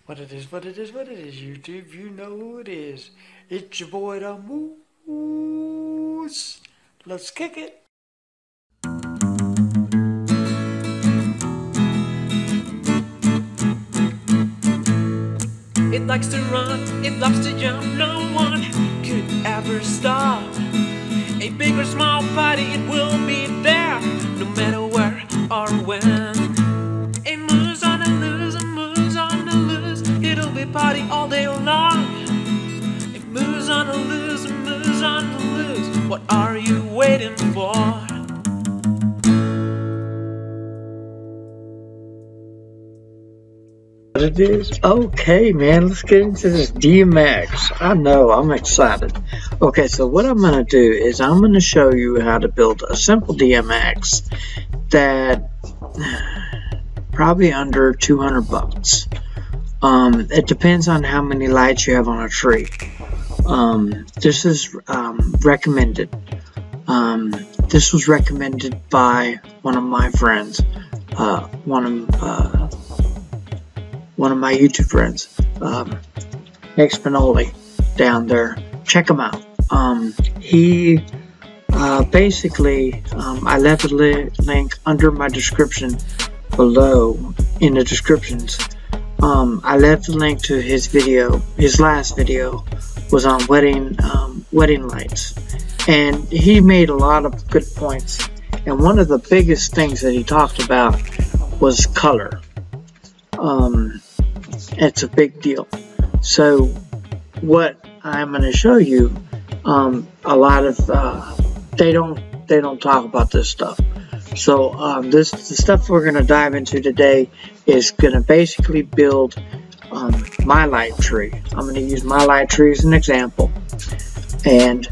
What it is, YouTube, you know who it is. It's your boy, the Moose. Let's kick it. It likes to run, it loves to jump, no one could ever stop. A big or small party, it will be there, no matter where or when. It moves on the loose, it moves on the loose, it'll be party all day long. It moves on the loose, it moves on the loose, what are you waiting for? What it is? Okay, man, let's get into this DMX. I know, I'm excited. Okay, so what I'm going to do is I'm going to show you how to build a simple DMX that probably under 200 bucks. It depends on how many lights you have on a tree. This is recommended. This was recommended by one of my friends, one of my YouTube friends, Nick Spinelli, down there. Check him out. He basically, I left a link under my description below in the descriptions. I left a link to his video. His last video was on wedding lights, and he made a lot of good points. And one of the biggest things that he talked about was color. It's a big deal. So what I'm going to show you, a lot of they don't talk about this stuff. So the stuff we're going to dive into today is going to basically build my light tree. I'm going to use my light tree as an example, and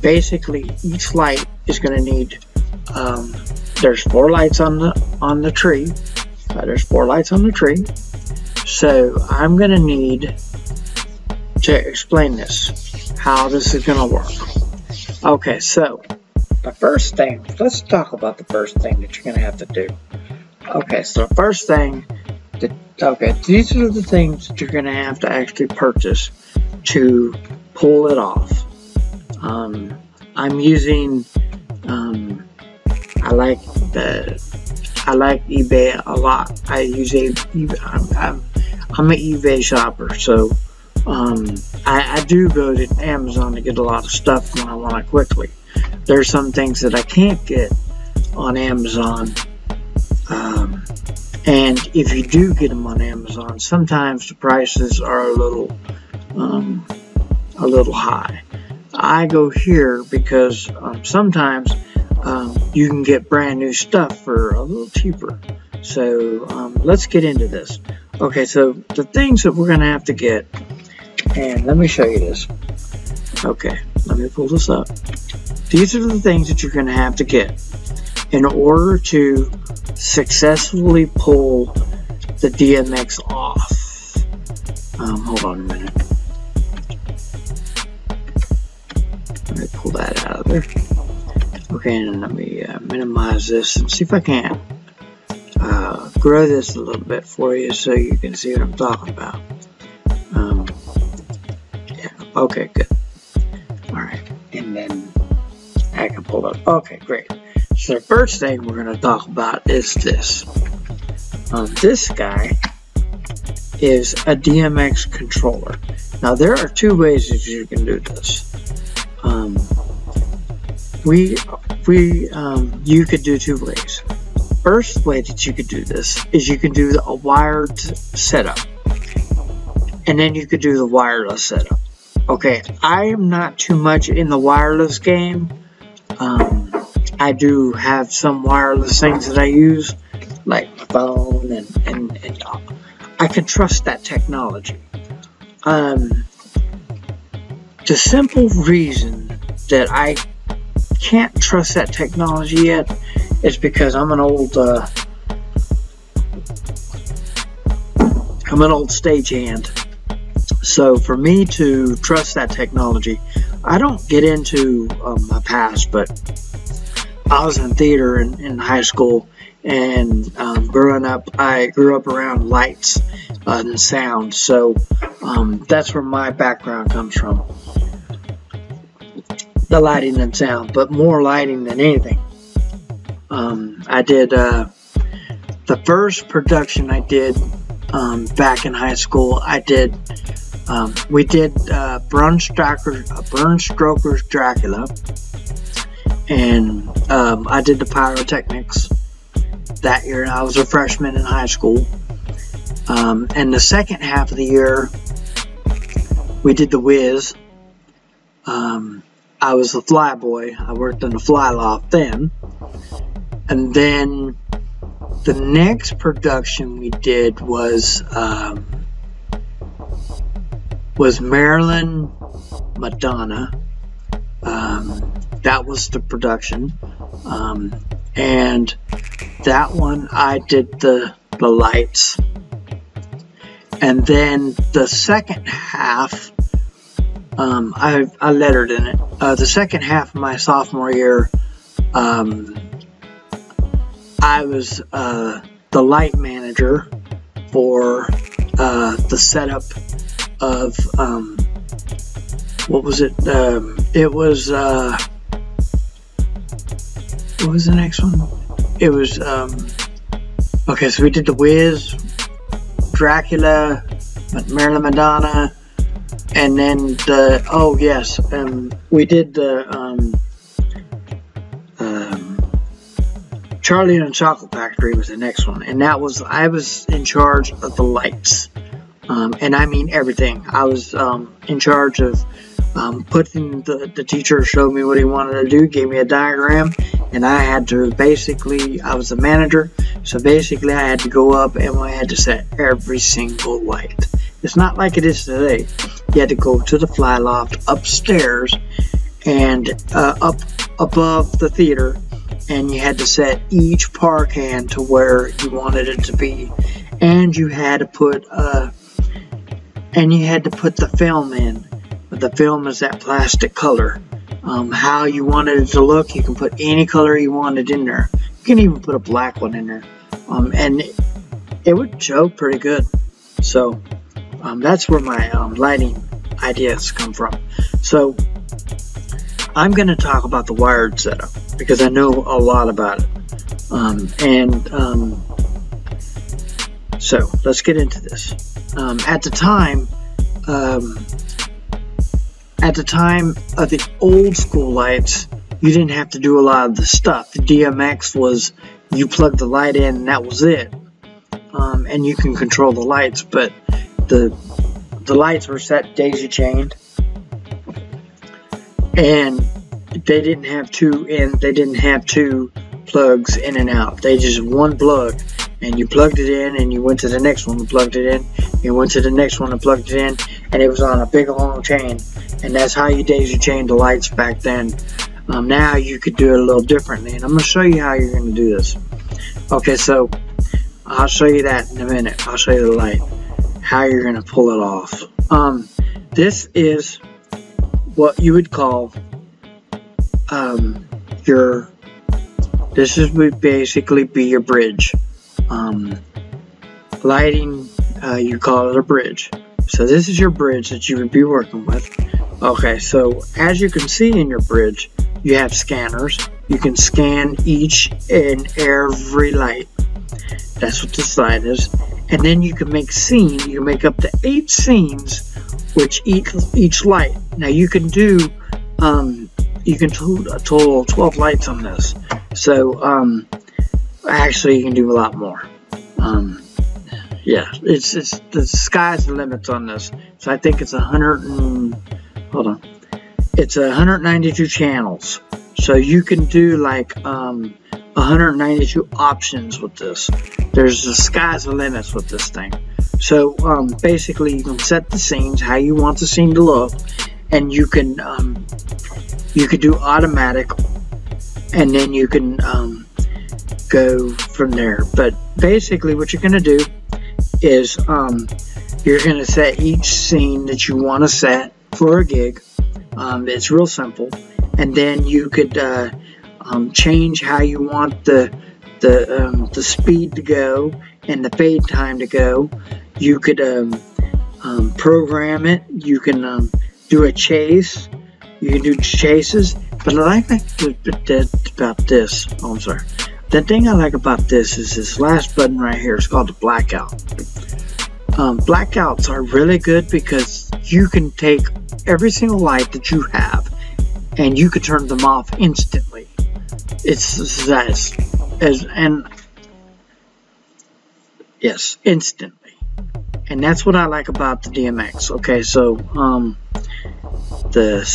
basically each light is going to need there's 4 lights on the tree. There's 4 lights on the tree. So I'm going to need to explain this, how this is going to work. Okay, so the first thing, let's talk about the first thing that you're going to have to do. Okay, so the first thing, these are the things that you're going to have to actually purchase to pull it off. I'm using, I like eBay a lot. I use I'm an eBay shopper, so I do go to Amazon to get a lot of stuff when I want it quickly. There's some things that I can't get on Amazon, and if you do get them on Amazon, sometimes the prices are a little high. I go here because sometimes you can get brand new stuff for a little cheaper. So let's get into this. Okay, so the things that we're going to have to get, and let me show you this. Okay, let me pull this up. These are the things that you're going to have to get in order to successfully pull the DMX off. Hold on a minute. Let me pull that out of there. Okay, and let me minimize this and see if I can grow this a little bit for you so you can see what I'm talking about. Yeah, okay, good. Alright, and then I can pull up. Okay, great. So the first thing we're going to talk about is this. This guy is a DMX controller. Now there are 2 ways that you can do this. You could do 2 ways. First way that you could do this is you can do a wired setup, and then you could do the wireless setup. Okay, I am not too much in the wireless game. I do have some wireless things that I use, like my phone, and I can trust that technology. The simple reason that I can't trust that technology yet is because I'm an old stagehand. So for me to trust that technology, I don't get into my past, but I was in theater in high school, and growing up, I grew up around lights, and sound. So that's where my background comes from, the lighting and sound, but more lighting than anything. I did the first production I did back in high school. We did Bram Stoker's Dracula, and I did the pyrotechnics that year. I was a freshman in high school. And the second half of the year, we did the Whiz. I was the fly boy. I worked in the fly loft then. And then the next production we did was Marilyn Madonna. That was the production. And that one I did the lights. And then the second half, I lettered in it. The second half of my sophomore year, I was the light manager for the setup of, what was it? It was, what was the next one? It was, okay, so we did the Whiz, Dracula, Marilyn Madonna, and then the, oh yes, we did the Charlie and the Chocolate Factory was the next one, and that was, I was in charge of the lights, and I mean everything. I was in charge of putting, the teacher showed me what he wanted to do, gave me a diagram, and I had to basically, I was the manager, so basically I had to go up and I had to set every single light. It's not like it is today. You had to go to the fly loft upstairs and up above the theater, and you had to set each par can to where you wanted it to be, and you had to put the film in. The film is that plastic color. How you wanted it to look, you can put any color you wanted in there. You can even put a black one in there, and it would show pretty good. So that's where my lighting ideas come from. So I'm going to talk about the wired setup because I know a lot about it. So let's get into this. At the time of the old school lights, you didn't have to do a lot of the stuff. The DMX was, you plug the light in and that was it. And you can control the lights, but the lights were set daisy chained, and they didn't have two plugs in and out. They just one plug, and you plugged it in and you went to the next one and plugged it in, you went to the next one and plugged it in, and it was on a big long chain. And that's how you daisy chained the lights back then. Now you could do it a little differently, and I'm going to show you how you're going to do this. Okay, so I'll show you that in a minute. I'll show you the light, how you're going to pull it off. This is what you would call this would basically be your bridge. Lighting, you call it a bridge. So this is your bridge that you would be working with. Okay, so as you can see in your bridge, you have scanners. You can scan each and every light. That's what this light is. And then you can make scenes. You can make up to 8 scenes with each light. Now you can do you can do a total of 12 lights on this. So actually you can do a lot more. Yeah, it's the sky's the limits on this. So I think it's 192 channels. So you can do like 192 options with this. There's the sky's the limits with this thing. So basically you can set the scenes how you want the scene to look, and you can do automatic, and then you can go from there. But basically what you're going to do is you're going to set each scene that you want to set for a gig. It's real simple, and then you could change how you want the speed to go and the fade time to go. You could program it. You can do a chase. You can do chases. But I like about this. Oh, I'm sorry. The thing I like about this is this last button right here. It's called the blackout. Blackouts are really good because you can take every single light that you have and you can turn them off instantly. It's yes, instantly. And that's what I like about the DMX. Okay, so this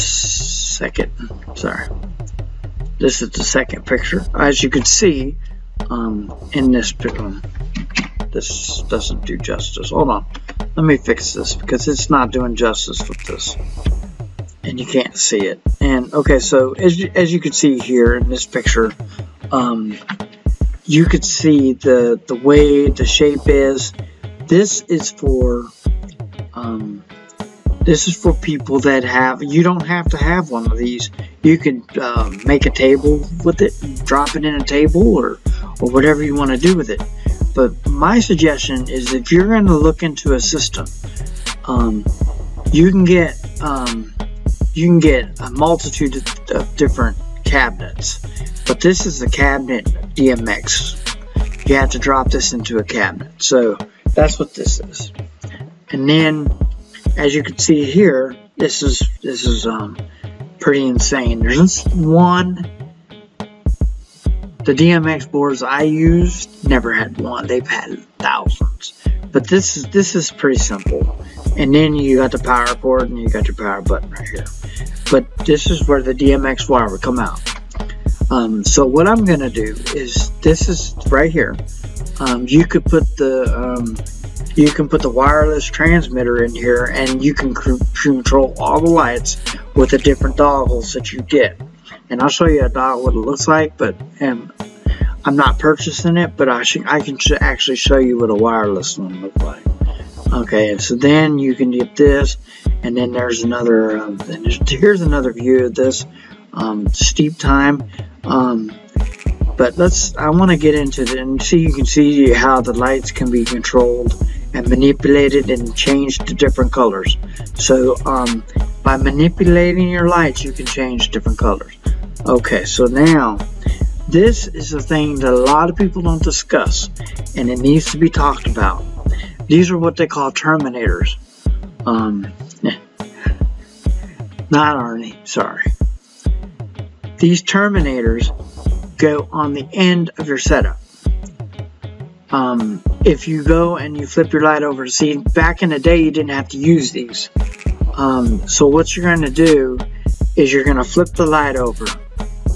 is the second picture. As you can see, in this picture, this doesn't do justice. Hold on, let me fix this because it's not doing justice with this, and you can't see it. And okay, so as you can see here in this picture, you could see the way the shape is. This is for people that have. You don't have to have one of these. You can make a table with it, drop it in a table, or whatever you want to do with it. But my suggestion is if you're going to look into a system, you can get a multitude of different cabinets. But this is the cabinet DMX. You have to drop this into a cabinet. So that's what this is. And then, as you can see here, this is pretty insane. There's one. The DMX boards I used never had one. They've had thousands. But this is pretty simple. And then you got the power cord and you got your power button right here. But this is where the DMX wire would come out. So what I'm gonna do is, this is right here. You could put the wireless transmitter in here, and you can control all the lights with the different doggles that you get. And I'll show you a doggle what it looks like, but I'm not purchasing it, but I can actually show you what a wireless one looks like. Okay, and so then you can get this, and then there's another. Here's another view of this steep time. But I want to get into it and see. You can see how the lights can be controlled and manipulated and changed to different colors. So by manipulating your lights, you can change different colors. Okay, so now this is the thing that a lot of people don't discuss, and it needs to be talked about. These are what they call terminators. Not Arnie, sorry. These terminators go on the end of your setup. If you go and you flip your light over, see, back in the day you didn't have to use these. So what you're going to do is you're going to flip the light over,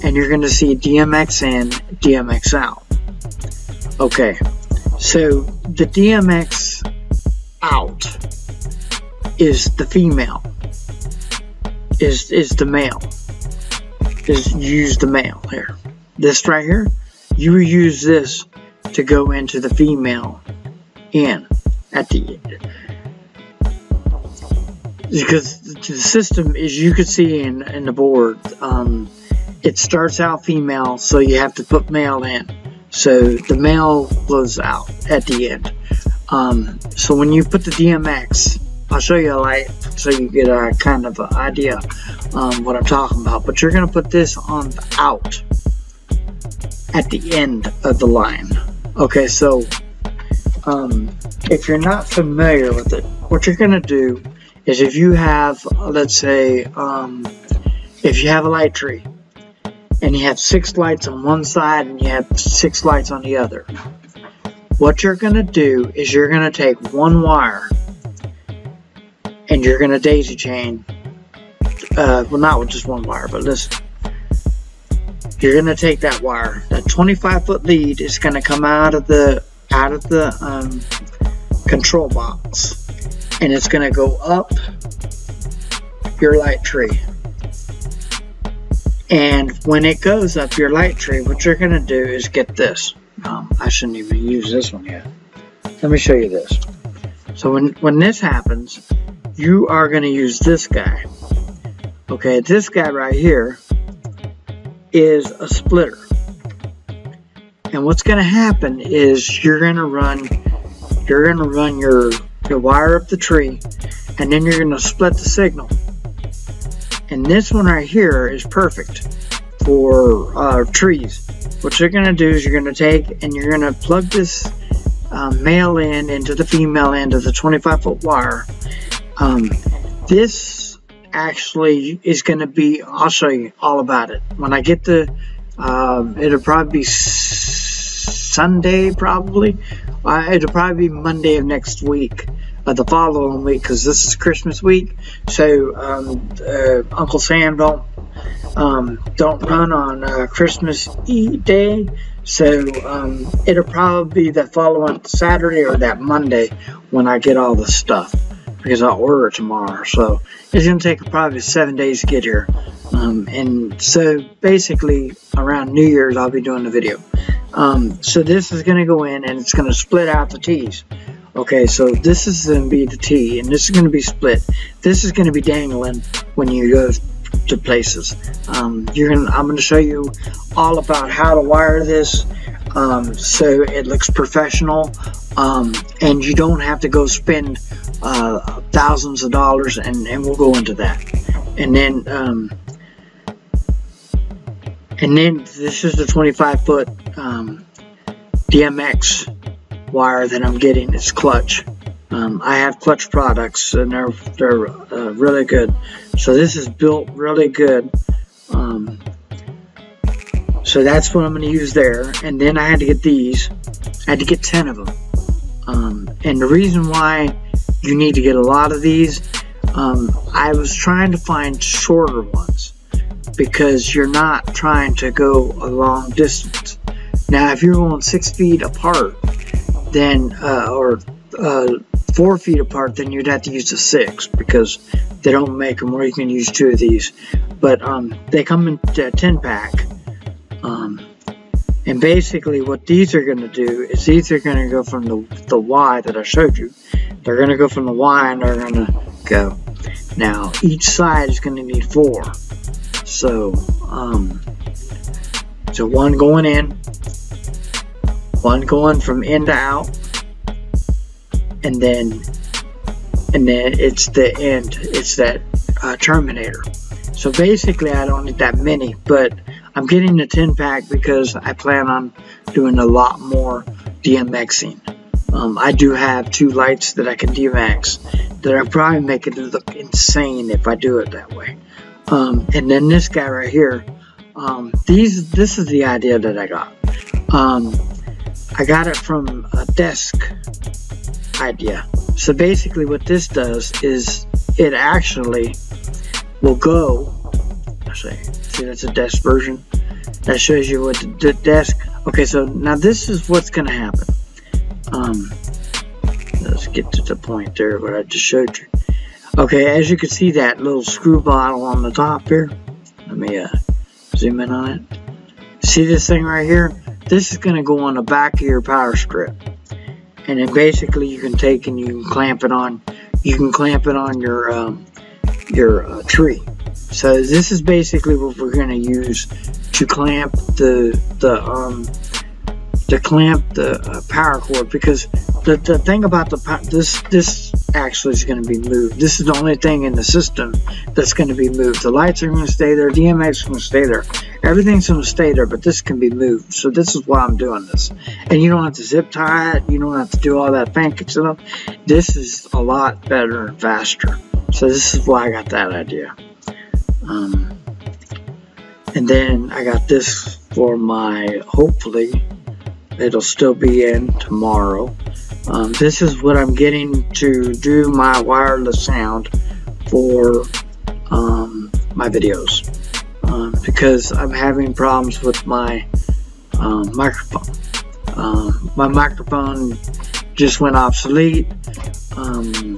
and you're going to see DMX in, DMX out. Okay, so the DMX out is the female, is the male. Use the male here. This right here, you use this to go into the female in at the end. Because the system, as you can see in the board, it starts out female, so you have to put male in. So the male goes out at the end. So when you put the DMX, I'll show you a light so you get a kind of an idea what I'm talking about. But you're going to put this on the out at the end of the line. Okay, so if you're not familiar with it, what you're going to do is, if you have, let's say, if you have a light tree and you have 6 lights on one side and you have 6 lights on the other, what you're going to do is you're going to take one wire and you're going to daisy chain, well, not with just one wire, but listen. You're going to take that wire, that 25-foot lead is going to come out of the control box, and it's going to go up your light tree. And when it goes up your light tree, what you're going to do is get this. I shouldn't even use this one yet. Let me show you this. So when this happens, you are going to use this guy. Okay, this guy right here is a splitter. And what's going to happen is you're going to run your you wire up the tree, and then you're going to split the signal. And this one right here is perfect for trees. What you're going to do is you're going to take and you're going to plug this male end into the female end of the 25-foot wire. This actually is going to be, I'll show you all about it when I get the it'll probably be Sunday, probably. It'll probably be Monday of next week, the following week, because this is Christmas week. So Uncle Sam don't run on Christmas Eve day. So it'll probably be that following Saturday or that Monday when I get all the stuff, because I'll order it tomorrow. So it's going to take probably 7 days to get here. And so basically around New Year's I'll be doing the video. So this is going to go in and it's going to split out the T's. Okay, so this is going to be the T and this is going to be split. This is going to be dangling when you go to places. I'm going to show you all about how to wire this so it looks professional, and you don't have to go spend thousands of dollars, and we'll go into that. And then this is the 25-foot Dmx wire that I'm getting. It's clutch. I have clutch products and they're really good. So this is built really good. So that's what I'm going to use there. And then I had to get these. I had to get 10 of them. And the reason why you need to get a lot of these, I was trying to find shorter ones because you're not trying to go a long distance. Now if you're going 6 feet apart, then or 4 feet apart, then you'd have to use the 6 because they don't make them where you can use 2 of these. But they come in a 10-pack. And basically what these are going to do is these are going to go from the Y that I showed you. They're going to go from the Y and they're going to go. Now each side is going to need 4. So so one going in, one going from in to out, and then it's the end, it's that terminator. So basically I don't need that many, but I'm getting the 10-pack because I plan on doing a lot more DMXing. I do have 2 lights that I can DMX that I'll probably make it look insane if I do it that way. And then this guy right here, this is the idea that I got. I got it from a desk idea. So basically what this does is it actually will go, see that's a desk version. That shows you what the desk. Okay, so now this is what's going to happen. Let's get to the point there what I just showed you. Okay, as you can see that little screw bottle on the top here. Let me zoom in on it. See this thing right here? This is going to go on the back of your power strip. And then basically you can take and you can clamp it on. You can clamp it on your tree. So this is basically what we're going to use to clamp the power cord, because the thing about this actually is going to be moved. This is the only thing in the system that's going to be moved. The lights are going to stay there. DMX is going to stay there. Everything's going to stay there, but this can be moved. So this is why I'm doing this. And you don't have to zip tie it. You don't have to do all that fancy stuff. This is a lot better and faster. So this is why I got that idea. And then I got this for my, hopefully it'll still be in tomorrow. This is what I'm getting to do my wireless sound for my videos, because I'm having problems with my microphone. My microphone just went obsolete.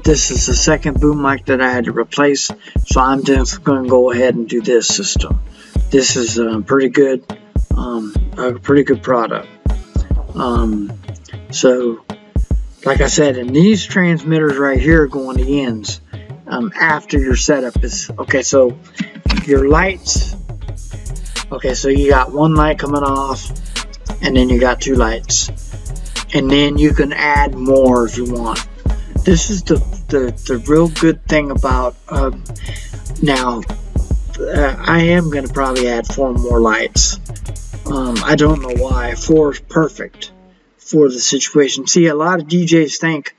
This is the second boom mic that I had to replace, so I'm just going to go ahead and do this system. This is pretty good, a pretty good product. So like I said, and these transmitters right here go on the ends after your setup is okay. So your lights, okay, so you got one light coming off and then you got 2 lights, and then you can add more if you want. This is the real good thing about now. I am going to probably add 4 more lights. I don't know why. 4 is perfect for the situation. See, a lot of DJs think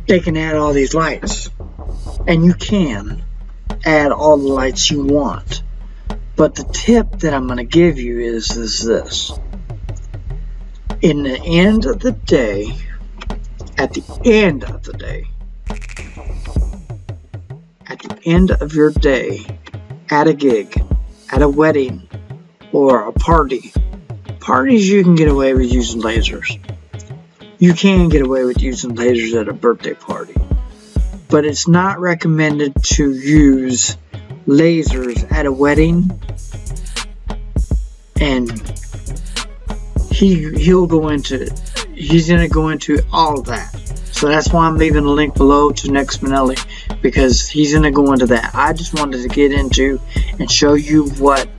they can add all these lights, and you can add all the lights you want. But the tip that I'm going to give you is this. In the end of the day, at the end of the day, at the end of your day, at a gig, at a wedding, or a party. Parties, you can get away with using lasers. You can get away with using lasers at a birthday party. But it's not recommended to use lasers at a wedding. And he's going to go into all of that. So that's why I'm leaving a link below to Nick Spinelli, because he's going to go into that. I just wanted to get into and show you what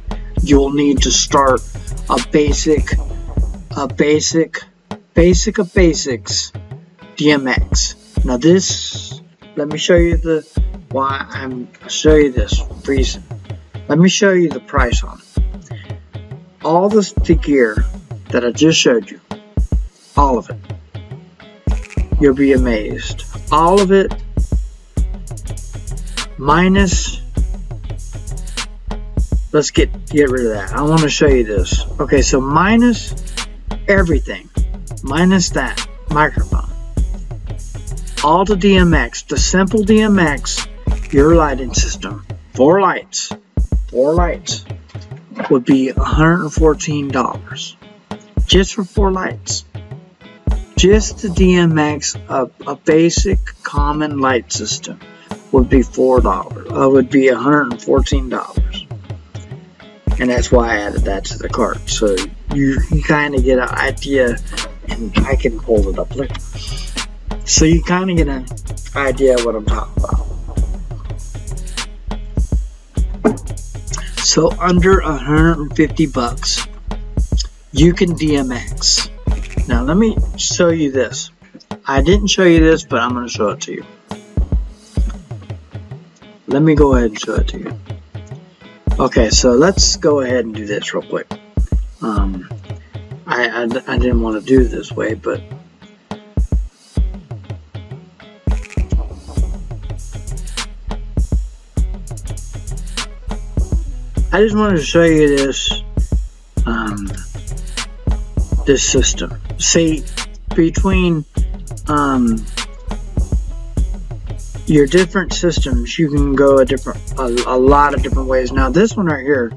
you'll need to start a basics DMX. Now this, let me show you reason. Let me show you the price on it. All the gear that I just showed you, all of it, you'll be amazed. All of it minus, let's get rid of that. I want to show you this. Okay, so minus everything, minus that microphone, all the DMX, the simple DMX, your lighting system, 4 lights would be $114 just for 4 lights. Just the DMX, a basic common light system would be would be $114, and that's why I added that to the cart, so you kind of get an idea, and I can pull it up later, so you kind of get an idea of what I'm talking about. So under $150, you can DMX. Now let me show you this. I didn't show you this, but I'm going to show it to you. Let me go ahead and show it to you. Okay, so let's go ahead and do this real quick. I didn't want to do it this way, but I just wanted to show you this this system. See, between your different systems, you can go a lot of different ways. Now this one right here,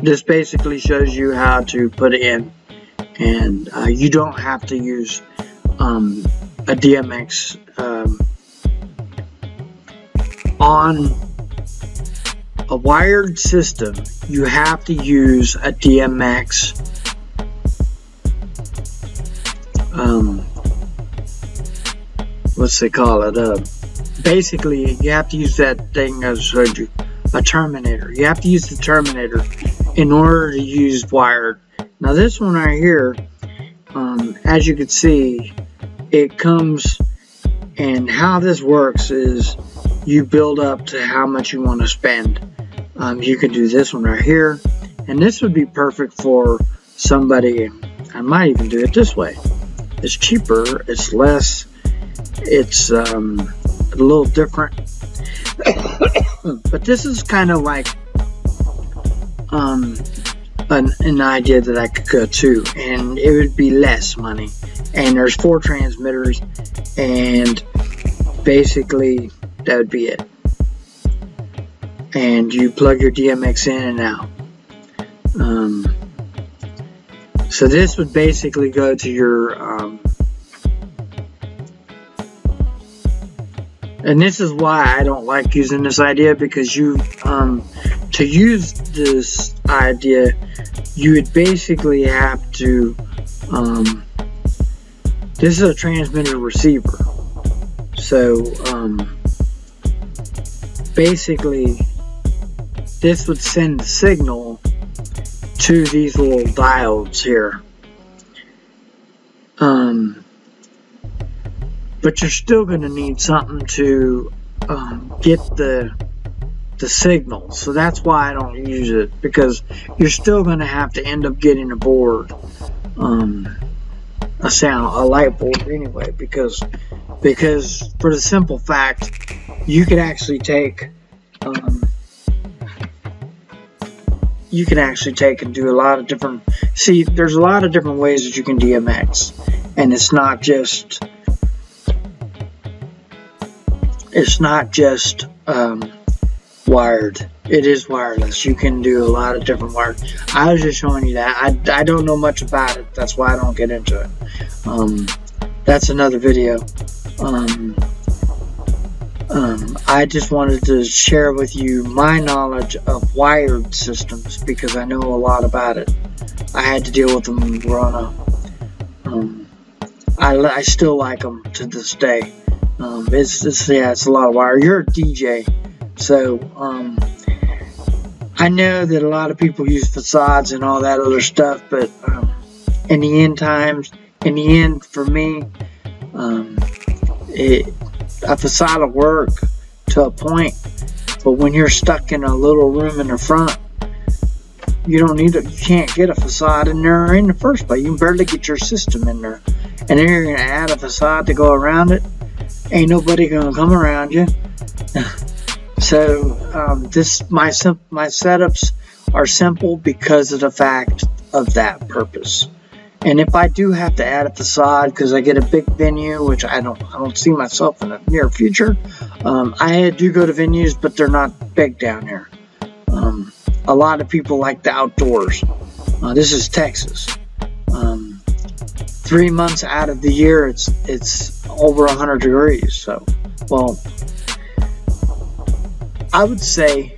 this basically shows you how to put it in, and you don't have to use a DMX on a wired system. You have to use a DMX what's they call it, basically you have to use that thing I showed you, a terminator. You have to use the terminator in order to use wired. Now this one right here, as you can see, it comes, and how this works is you build up to how much you want to spend. You can do this one right here, and this would be perfect for somebody. I might even do it this way. It's cheaper, it's less, it's a little different, but this is kind of like an idea that I could go to, and it would be less money. And there's 4 transmitters, and basically that would be it. And you plug your DMX in and out. So this would basically go to your and this is why I don't like using this idea, because you to use this idea, you would basically have to this is a transmitter receiver, so basically this would send the signal to these little diodes here. But you're still going to need something to get the signal. So that's why I don't use it, because you're still going to have to end up getting a board, a light board anyway, because for the simple fact, you can actually take and do a lot of different, there's a lot of different ways that you can DMX, and it's not just wired. It is wireless. You can do a lot of different wires. I was just showing you that. I don't know much about it. That's why I don't get into it. That's another video. I just wanted to share with you my knowledge of wired systems, because I know a lot about it. I had to deal with them growing up. I still like them to this day. It's a lot of wire. You're a DJ, so I know that a lot of people use facades and all that other stuff, but in the end, for me, a facade will work to a point, but when you're stuck in a little room in the front, you can't get a facade in there in the first place. You can barely get your system in there, and then you're gonna add a facade to go around it. Ain't nobody gonna come around you. So my setups are simple because of the fact of that purpose. And if I do have to add a facade because I get a big venue, which I don't see myself in the near future, I do go to venues, but they're not big down here. A lot of people like the outdoors. This is Texas. 3 months out of the year, it's over 100 degrees. So, well, I would say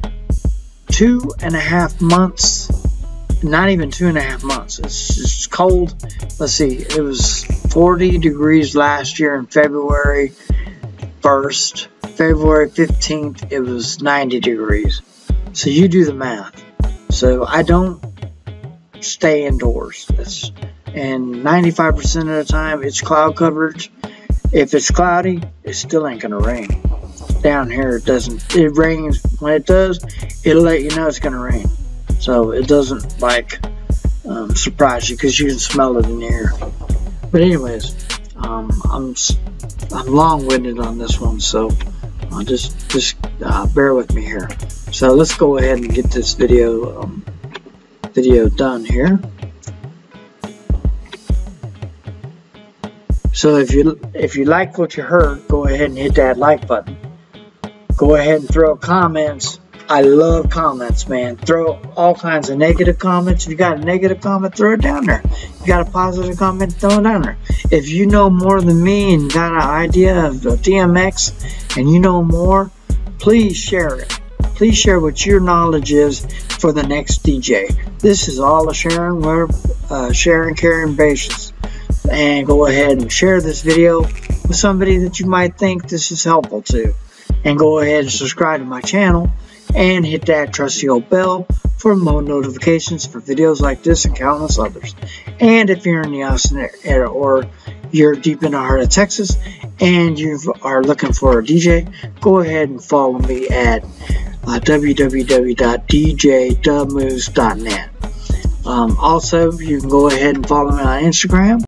2.5 months. Not even 2.5 months. It's cold. Let's see. It was 40 degrees last year in February 1st. February 15th, it was 90 degrees. So you do the math. So I don't stay indoors. And 95% of the time, it's cloud coverage. If it's cloudy, it still ain't gonna rain. Down here, it doesn't. It rains. When it does, it'll let you know it's gonna rain. So it doesn't surprise you, because you can smell it in the air. But anyways, I'm long-winded on this one, so just bear with me here. So let's go ahead and get this video done here. So if you like what you heard, go ahead and hit that like button. Go ahead and throw comments. I love comments, man. Throw all kinds of negative comments. If you got a negative comment, throw it down there. If you got a positive comment, throw it down there. If you know more than me and got an idea of DMX and you know more, please share it. Please share what your knowledge is for the next DJ. This is all a sharing. We're sharing, caring basis. And go ahead and share this video with somebody that you might think this is helpful to. And go ahead and subscribe to my channel. And hit that trusty old bell for more notifications for videos like this and countless others. And if you're in the Austin area or you're deep in the heart of Texas and you are looking for a DJ, go ahead and follow me at www.djdubmoose.net. Also, you can go ahead and follow me on Instagram.